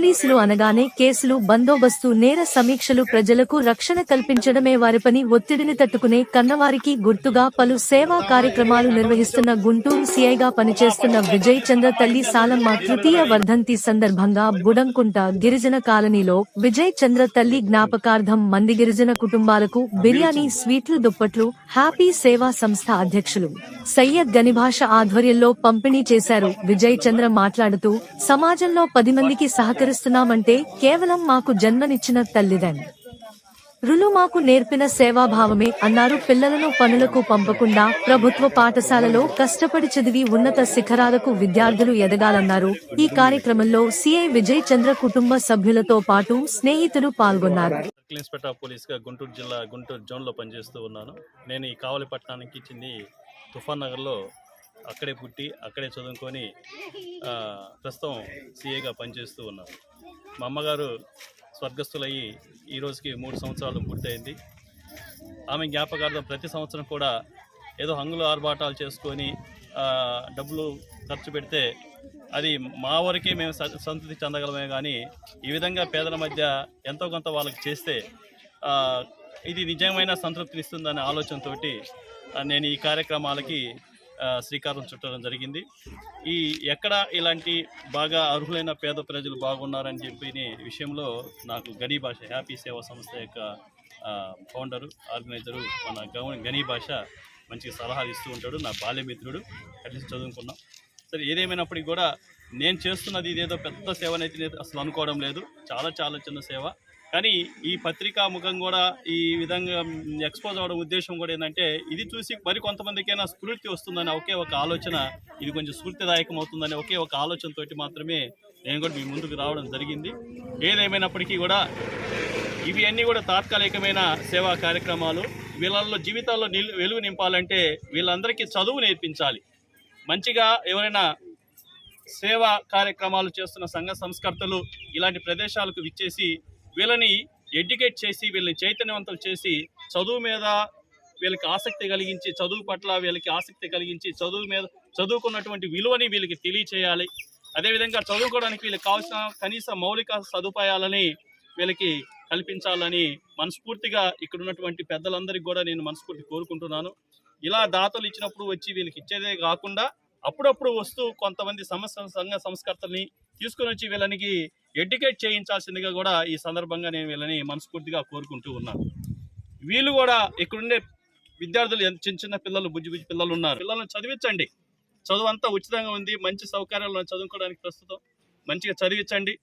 పోలీసులు అనగానే కేసులు, బందోబస్తు, నేర సమీక్షలు, ప్రజలకు రక్షణ కల్పించడమే వారి పని. ఒత్తిడిని తట్టుకునే కన్నవారికి గుర్తుగా పలు సేవా కార్యక్రమాలు నిర్వహిస్తున్న గుంటూరు సిఐగా పనిచేస్తున్న విజయ్ చంద్ర తల్లి సాలమ్మ తృతీయ వర్ధంతి సందర్భంగా బుడంకుంట గిరిజన కాలనీలో విజయ్ చంద్ర తల్లి జ్ఞాపకార్థం మంది గిరిజన కుటుంబాలకు బిర్యానీ, స్వీట్లు, దుప్పట్లు హ్యాపీ సేవా సంస్థ అధ్యక్షులు సయ్యద్ గనిభాష ఆధ్వర్యంలో పంపిణీ చేశారు. విజయ్ చంద్ర మాట్లాడుతూ, సమాజంలో 10 మందికి సహకరిస్తున్నామంటే కేవలం మాకు జన్మనిచ్చిన తల్లిదండ్రులు మాకు నేర్పిన సేవాభావమే అన్నారు. పిల్లలను పనులకు పంపకుండా ప్రభుత్వ పాఠశాలలో కష్టపడి చదివి ఉన్నత శిఖరాలకు విద్యార్థులు ఎదగాలన్నారు. ఈ కార్యక్రమంలో సిఐ విజయ్ చంద్ర కుటుంబ సభ్యులతో పాటు స్నేహితులు పాల్గొన్నారు. ఇన్స్పెక్టర్ పోలీస్గా గుంటూరు జిల్లా గుంటూరు జోన్లో పనిచేస్తూ ఉన్నాను. నేను ఈ కావలి పట్టణానికి చెంది తుఫాన్ నగర్లో అక్కడే పుట్టి అక్కడే చదువుకొని ప్రస్తుతం సిఏగా పనిచేస్తూ ఉన్నాను. మా అమ్మగారు స్వర్గస్థులయ్యి ఈ రోజుకి 3 సంవత్సరాలు పూర్తయింది. ఆమె జ్ఞాపకార్థం ప్రతి సంవత్సరం కూడా ఏదో హంగులు ఆర్భాటాలు చేసుకొని డబ్బులు ఖర్చు పెడితే అది మా వరకే మేము సంతృప్తి చెందగలమే, కానీ ఈ విధంగా పేదల మధ్య ఎంతో కొంత వాళ్ళకి చేస్తే ఇది నిజమైన సంతృప్తినిస్తుందనే ఆలోచనతో నేను ఈ కార్యక్రమాలకి శ్రీకారం చుట్టడం జరిగింది. ఎక్కడ ఇలాంటి బాగా అర్హులైన పేద ప్రజలు బాగున్నారని చెప్పిన విషయంలో నాకు గనిభాష హ్యాపీ సేవా సంస్థ యొక్క ఫౌండరు, ఆర్గనైజరు మన గనిభాష మంచిగా సలహాలు ఇస్తూ ఉంటాడు. నా బాల్యమిత్రుడు, కలిసి చదువుకున్నాం. సరే, ఏదేమైనప్పటికీ కూడా నేను చేస్తున్నది ఇదేదో పెద్ద సేవనైతే అసలు అనుకోవడం లేదు. చాలా చాలా చిన్న సేవ. కానీ ఈ పత్రికా ముఖం కూడా ఈ విధంగా ఎక్స్పోజ్ అవ్వడం ఉద్దేశం కూడా ఏంటంటే, ఇది చూసి మరి కొంతమందికైనా స్ఫూర్తి వస్తుందని ఒకే ఒక ఆలోచన, ఇది కొంచెం స్ఫూర్తిదాయకం అవుతుందని ఒకే ఒక ఆలోచనతోటి మాత్రమే నేను కూడా మీ ముందుకు రావడం జరిగింది. ఏదేమైనప్పటికీ కూడా ఇవి అన్నీ కూడా తాత్కాలికమైన సేవా కార్యక్రమాలు. వీళ్ళల్లో జీవితాల్లో వెలుగు నింపాలంటే వీళ్ళందరికీ చదువు నేర్పించాలి. మంచిగా ఎవరైనా సేవా కార్యక్రమాలు చేస్తున్న సంఘ సంస్కర్తలు ఇలాంటి ప్రదేశాలకు విచ్చేసి వీళ్ళని ఎడ్యుకేట్ చేసి, వీళ్ళని చైతన్యవంతులు చేసి, చదువు మీద వీళ్ళకి ఆసక్తి కలిగించి, చదువు పట్ల వీళ్ళకి ఆసక్తి కలిగించి, చదువుకున్నటువంటి విలువని వీళ్ళకి తెలియచేయాలి. అదేవిధంగా చదువుకోవడానికి వీళ్ళకి కావాల్సిన కనీస మౌలిక సదుపాయాలని వీళ్ళకి కల్పించాలని మనస్ఫూర్తిగా ఇక్కడ ఉన్నటువంటి పెద్దలందరికీ కూడా నేను మనస్ఫూర్తి కోరుకుంటున్నాను. ఇలా దాతలు ఇచ్చినప్పుడు వచ్చి వీళ్ళకి ఇచ్చేదే కాకుండా అప్పుడప్పుడు వస్తూ కొంతమంది సంఘ సంస్కర్తల్ని తీసుకుని వచ్చి వీళ్ళకి ఎడ్యుకేట్ చేయించాల్సిందిగా కూడా ఈ సందర్భంగా నేను వీళ్ళని మనస్ఫూర్తిగా కోరుకుంటూ ఉన్నాను. వీళ్ళు కూడా ఇక్కడుండే విద్యార్థులు, చిన్న చిన్న పిల్లలు, బుజ్జి పిల్లలు ఉన్నారు. పిల్లలను చదివించండి. చదువు అంతా ఉచితంగా ఉంది, మంచి సౌకర్యాలను చదువుకోవడానికి ప్రస్తుతం మంచిగా చదివించండి.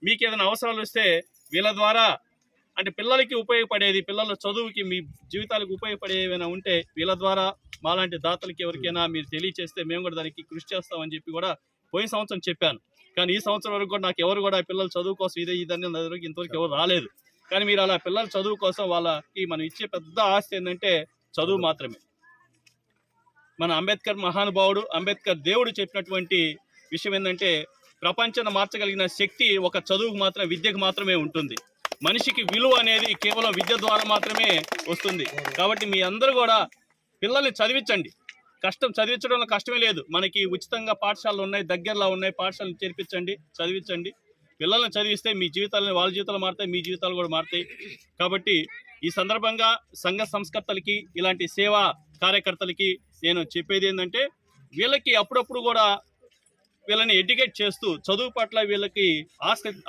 మీకు ఏదైనా అవసరాలు వస్తే వీళ్ళ ద్వారా, అంటే పిల్లలకి ఉపయోగపడేది, పిల్లల చదువుకి, మీ జీవితాలకు ఉపయోగపడే ఏమైనా ఉంటే వీళ్ళ ద్వారా మాలాంటి దాతలకి ఎవరికైనా మీరు తెలియచేస్తే మేము కూడా దానికి కృషి చేస్తామని చెప్పి కూడా పోయిన సంవత్సరం చెప్పాను. కానీ ఈ సంవత్సరం వరకు కూడా నాకు ఎవరు కూడా పిల్లల చదువు కోసం ఇదని ఇంతవరకు ఎవరు రాలేదు. కానీ మీరు అలా పిల్లల చదువు కోసం వాళ్ళకి మనం ఇచ్చే పెద్ద ఆస్తి ఏంటంటే చదువు మాత్రమే. మన అంబేద్కర్ మహానుభావుడు, అంబేద్కర్ దేవుడు చెప్పినటువంటి విషయం ఏంటంటే, ప్రపంచాన్ని మార్చగలిగిన శక్తి ఒక చదువుకు మాత్రమే, విద్యకు మాత్రమే ఉంటుంది. మనిషికి విలువ అనేది కేవలం విద్య ద్వారా మాత్రమే వస్తుంది. కాబట్టి మీ అందరూ కూడా పిల్లల్ని చదివించండి. చదివించడంలో కష్టమే లేదు. మనకి ఉచితంగా పాఠశాలలు ఉన్నాయి, దగ్గరలో ఉన్నాయి. పాఠశాలను చేర్పించండి, చదివించండి. పిల్లల్ని చదివిస్తే మీ జీవితాలను, వాళ్ళ జీవితాలు మారుతాయి, మీ జీవితాలు కూడా మారుతాయి. కాబట్టి ఈ సందర్భంగా సంఘ సంస్కర్తలకి, ఇలాంటి సేవా కార్యకర్తలకి నేను చెప్పేది ఏంటంటే, వీళ్ళకి అప్పుడప్పుడు కూడా వీళ్ళని ఎడ్యుకేట్ చేస్తూ చదువు పట్ల వీళ్ళకి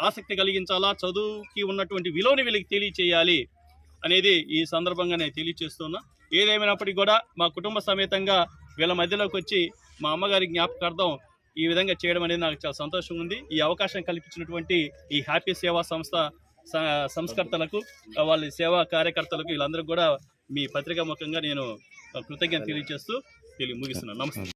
ఆసక్తి కలిగించాలా, చదువుకి ఉన్నటువంటి విలువని వీళ్ళకి తెలియచేయాలి అనేది ఈ సందర్భంగా నేను తెలియచేస్తున్నా. ఏదేమైనప్పటికీ కూడా మా కుటుంబ సమేతంగా వీళ్ళ మధ్యలోకి వచ్చి మా అమ్మగారి జ్ఞాపకార్థం ఈ విధంగా చేయడం అనేది నాకు చాలా సంతోషంగా ఉంది. ఈ అవకాశం కల్పించినటువంటి ఈ హ్యాపీ సేవా సంస్థ సంస్కర్తలకు, వాళ్ళ సేవా కార్యకర్తలకు, వీళ్ళందరికీ కూడా మీ పత్రికా ముఖంగా నేను కృతజ్ఞత తెలియజేస్తూ ముగిస్తున్నాను. నమస్తే.